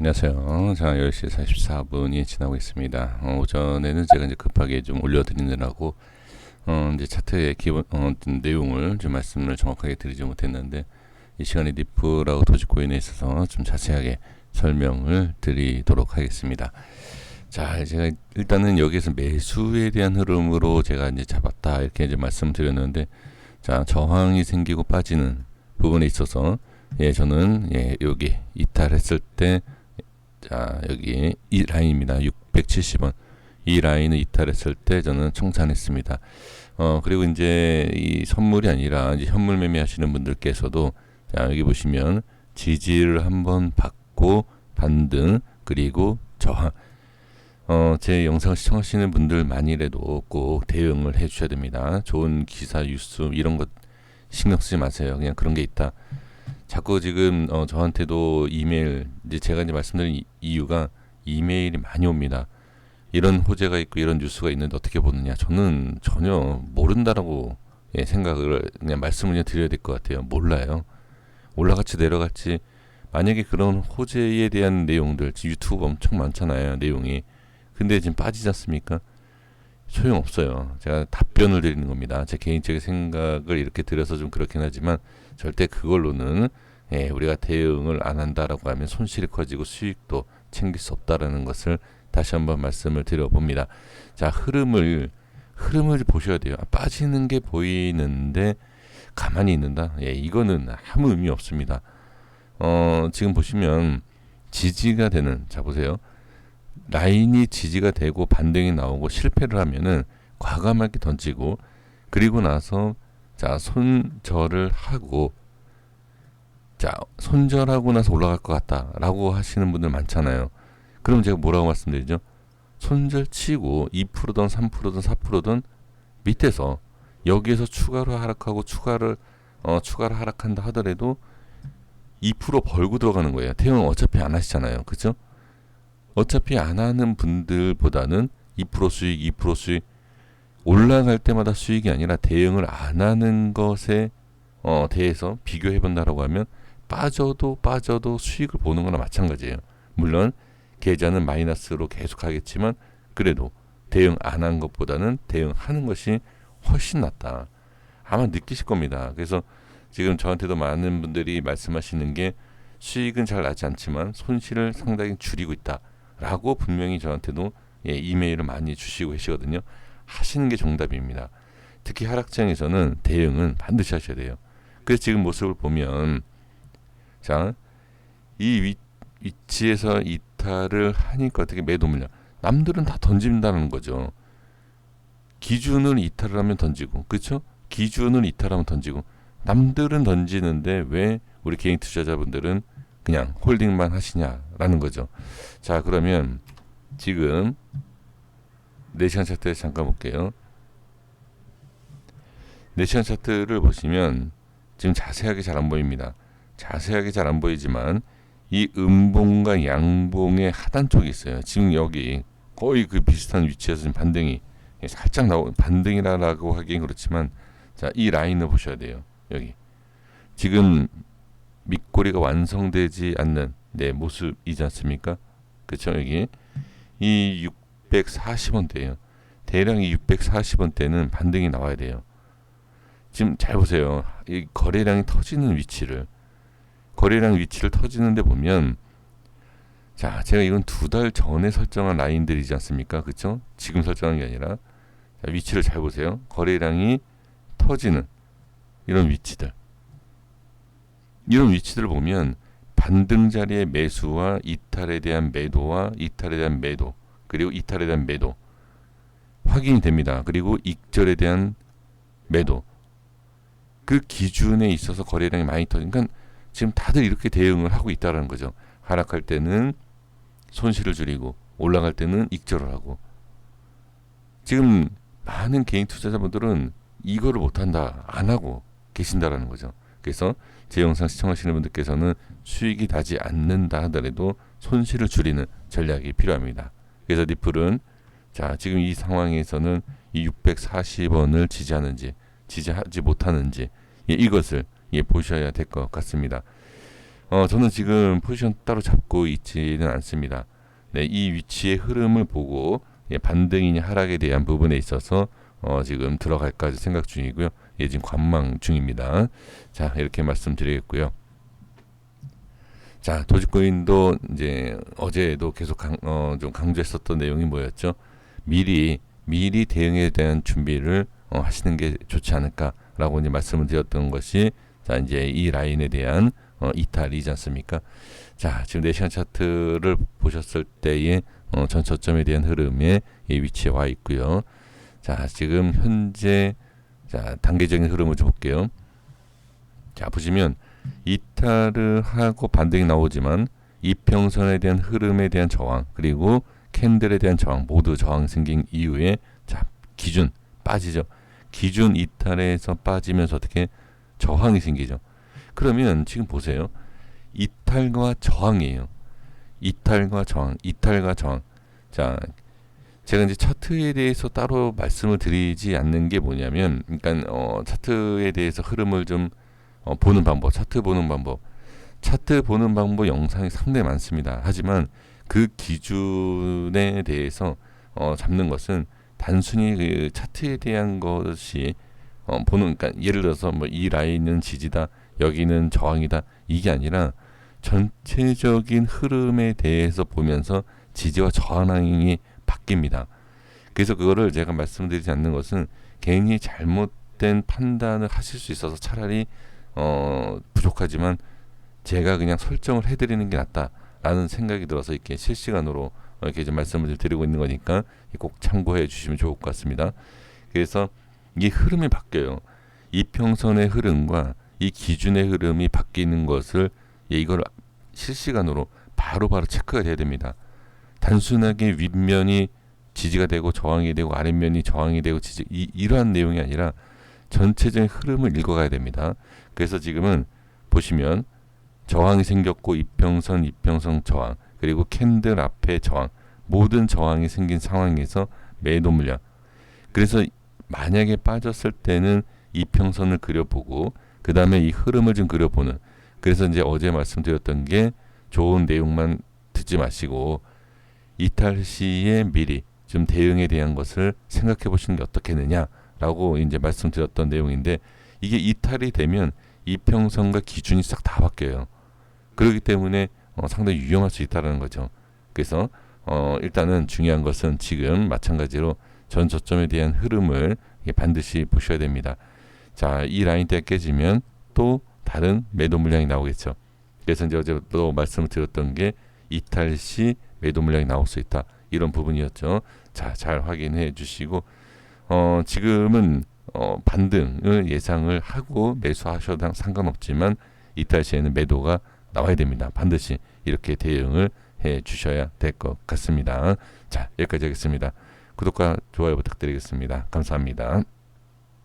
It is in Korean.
안녕하세요. 자, 10시 44분이 지나고 있습니다. 오전에는 제가 이제 급하게 좀 올려드리느라고, 이제 차트의 기본, 내용을 좀 말씀을 정확하게 드리지 못했는데, 이 시간에 니프라고 도지코인에 있어서 좀 자세하게 설명을 드리도록 하겠습니다. 자, 제가 일단은 여기에서 매수에 대한 흐름으로 제가 이제 잡았다, 이렇게 이제 말씀드렸는데, 자, 저항이 생기고 빠지는 부분에 있어서, 저는, 여기 이탈했을 때, 자, 여기 이 라인입니다. 670원. 이 라인을 이탈했을 때 저는 청산했습니다. 그리고 이제 이 선물이 아니라 이제 현물 매매하시는 분들께서도, 자, 여기 보시면 지지를 한번 받고 반등, 그리고 저항. 제 영상을 시청하시는 분들만이라도 꼭 대응을 해 주셔야 됩니다. 좋은 기사, 뉴스 이런 것 신경 쓰지 마세요. 그냥 그런 게 있다. 자꾸 지금 저한테도 이메일, 이제 제가 이제 말씀드린 이유가 이메일이 많이 옵니다. 이런 호재가 있고 이런 뉴스가 있는데 어떻게 보느냐. 저는 전혀 모른다라고 생각을 그냥 말씀을 그냥 드려야 될 것 같아요. 몰라요. 올라갔지 내려갔지. 만약에 그런 호재에 대한 내용들, 지금 유튜브 엄청 많잖아요. 내용이. 근데 지금 빠지지 않습니까? 소용없어요. 제가 답변을 드리는 겁니다. 제 개인적인 생각을 이렇게 드려서 좀 그렇긴 하지만 절대 그걸로는 우리가 대응을 안 한다라고 하면 손실이 커지고 수익도 챙길 수 없다라는 것을 다시 한번 말씀을 드려봅니다. 자, 흐름을 보셔야 돼요. 빠지는 게 보이는데 가만히 있는다. 이거는 아무 의미 없습니다. 지금 보시면 지지가 되는, 자 보세요. 라인이 지지가 되고 반등이 나오고 실패를 하면은 과감하게 던지고, 그리고 나서 자, 손절을 하고, 자, 손절하고 나서 올라갈 것 같다라고 하시는 분들 많잖아요. 그럼 제가 뭐라고 말씀드리죠? 손절 치고 2%든 3%든 4%든 밑에서 여기에서 추가로 하락하고 추가를 하락한다 하더라도 2% 벌고 들어가는 거예요. 대응 어차피 안 하시잖아요. 그죠? 어차피 안 하는 분들보다는 2% 수익, 2% 수익, 올라갈 때마다 수익이 아니라 대응을 안 하는 것에 대해서 비교해 본다라고 하면 빠져도 수익을 보는 거나 마찬가지예요. 물론 계좌는 마이너스로 계속 하겠지만 그래도 대응 안 한 것보다는 대응하는 것이 훨씬 낫다. 아마 느끼실 겁니다. 그래서 지금 저한테도 많은 분들이 말씀하시는 게 수익은 잘 나지 않지만 손실을 상당히 줄이고 있다 라고 분명히 저한테도 이메일을 많이 주시고 계시거든요. 하시는 게 정답입니다. 특히 하락장에서는 대응은 반드시 하셔야 돼요. 그래서 지금 모습을 보면, 자, 이 위치에서 이탈을 하니까 어떻게 매도 물량, 남들은 다 던진다는 거죠. 기준을 이탈을 하면 던지고, 그렇죠? 기준을 이탈하면 던지고, 남들은 던지는데 왜 우리 개인 투자자분들은 그냥 홀딩만 하시냐라는 거죠. 자, 그러면 지금 4시간 차트에 잠깐 볼게요. 4시간 차트를 보시면 지금 자세하게 잘 안 보입니다. 자세하게 잘 안 보이지만 이 음봉과 양봉의 하단 쪽이 있어요. 지금 여기 거의 그 비슷한 위치에서 지금 반등이 살짝 나오, 반등이라고 하긴 그렇지만, 자, 이 라인을 보셔야 돼요. 여기 지금 밑꼬리가 완성되지 않는 모습이지 않습니까? 그렇죠? 여기 이 640원대예요. 대략 이 640원대는 반등이 나와야 돼요. 지금 잘 보세요. 이 거래량이 터지는 위치를 터지는데 보면, 자, 제가 이건 2달 전에 설정한 라인들이지 않습니까? 그렇죠? 지금 설정한 게 아니라, 자, 위치를 잘 보세요. 거래량이 터지는 이런 위치들 보면 반등 자리의 매수와 이탈에 대한 매도와 이탈에 대한 매도, 그리고 이탈에 대한 매도 확인이 됩니다. 그리고 익절에 대한 매도, 그 기준에 있어서 거래량이 많이 터지니까 지금 다들 이렇게 대응을 하고 있다는 거죠. 하락할 때는 손실을 줄이고 올라갈 때는 익절을 하고. 지금 많은 개인 투자자분들은 이거를 못한다, 안 하고 계신다라는 거죠. 그래서 제 영상 시청하시는 분들께서는 수익이 나지 않는다 하더라도 손실을 줄이는 전략이 필요합니다. 그래서 니플은, 자, 지금 이 상황에서는 이 640원을 지지하는지 지지하지 못하는지 이것을 보셔야 될 것 같습니다. 저는 지금 포지션 따로 잡고 있지는 않습니다. 네, 이 위치의 흐름을 보고 반등이냐 하락에 대한 부분에 있어서 지금 들어갈까 생각 중이고요. 지금 관망 중입니다. 자, 이렇게 말씀드리겠고요. 자, 도지코인도 이제 어제도 계속 좀 강조했었던 내용이 뭐였죠? 미리 대응에 대한 준비를 하시는 게 좋지 않을까라고 이제 말씀을 드렸던 것이, 자, 이제 이 라인에 대한 이탈이지 않습니까? 자, 지금 4시간 차트를 보셨을 때의 전 저점에 대한 흐름에 위치에 와 있고요. 자, 지금 현재 자, 단계적인 흐름을 좀 볼게요. 자, 보시면 이탈을 하고 반등이 나오지만 이평선에 대한 흐름에 대한 저항, 그리고 캔들에 대한 저항, 모두 저항 생긴 이후에, 자, 기준 빠지죠. 기준 이탈에서 빠지면서 어떻게 저항이 생기죠. 그러면 지금 보세요. 이탈과 저항이에요. 이탈과 저항. 자, 제가 이제 차트에 대해서 따로 말씀을 드리지 않는 게 뭐냐면, 그러니까 차트에 대해서 흐름을 좀 보는 방법, 차트 보는 방법 영상이 상당히 많습니다. 하지만 그 기준에 대해서 잡는 것은 단순히 그 차트에 대한 것이 보는, 그러니까 예를 들어서 뭐 이 라인은 지지다, 여기는 저항이다, 이게 아니라 전체적인 흐름에 대해서 보면서 지지와 저항이 바뀝니다. 그래서 그거를 제가 말씀드리지 않는 것은 괜히 잘못된 판단을 하실 수 있어서 차라리 부족하지만 제가 그냥 설정을 해드리는 게 낫다라는 생각이 들어서 이렇게 실시간으로 이렇게 좀 말씀을 드리고 있는 거니까 꼭 참고해 주시면 좋을 것 같습니다. 그래서 이 흐름이 바뀌어요. 이평선의 흐름과 이 기준의 흐름이 바뀌는 것을 이걸 실시간으로 바로바로 체크가 돼야 됩니다. 단순하게 윗면이 지지가 되고 저항이 되고 아랫면이 저항이 되고 지지, 이러한 내용이 아니라 전체적인 흐름을 읽어가야 됩니다. 그래서 지금은 보시면 저항이 생겼고 이평선 저항, 그리고 캔들 앞에 저항, 모든 저항이 생긴 상황에서 매도 물량. 그래서 만약에 빠졌을 때는 이평선을 그려보고 그 다음에 이 흐름을 좀 그려보는. 그래서 이제 어제 말씀드렸던 게 좋은 내용만 듣지 마시고 이탈 시에 미리 좀 대응에 대한 것을 생각해 보시는 게 어떻겠느냐라고 이제 말씀드렸던 내용인데, 이게 이탈이 되면 이평선과 기준이 싹 다 바뀌어요. 그렇기 때문에 상당히 위험할 수 있다는 거죠. 그래서 일단은 중요한 것은 지금 마찬가지로 전 저점에 대한 흐름을 반드시 보셔야 됩니다. 자, 이 라인대가 깨지면 또 다른 매도 물량이 나오겠죠. 그래서 이제 어제도 말씀을 드렸던 게 이탈 시 매도 물량이 나올 수 있다, 이런 부분이었죠. 자, 잘 확인해 주시고 지금은 반등을 예상을 하고 매수하셔도 상관없지만 이탈 시에는 매도가 나와야 됩니다. 반드시 이렇게 대응을 해 주셔야 될 것 같습니다. 자, 여기까지 하겠습니다. 구독과 좋아요 부탁드리겠습니다. 감사합니다.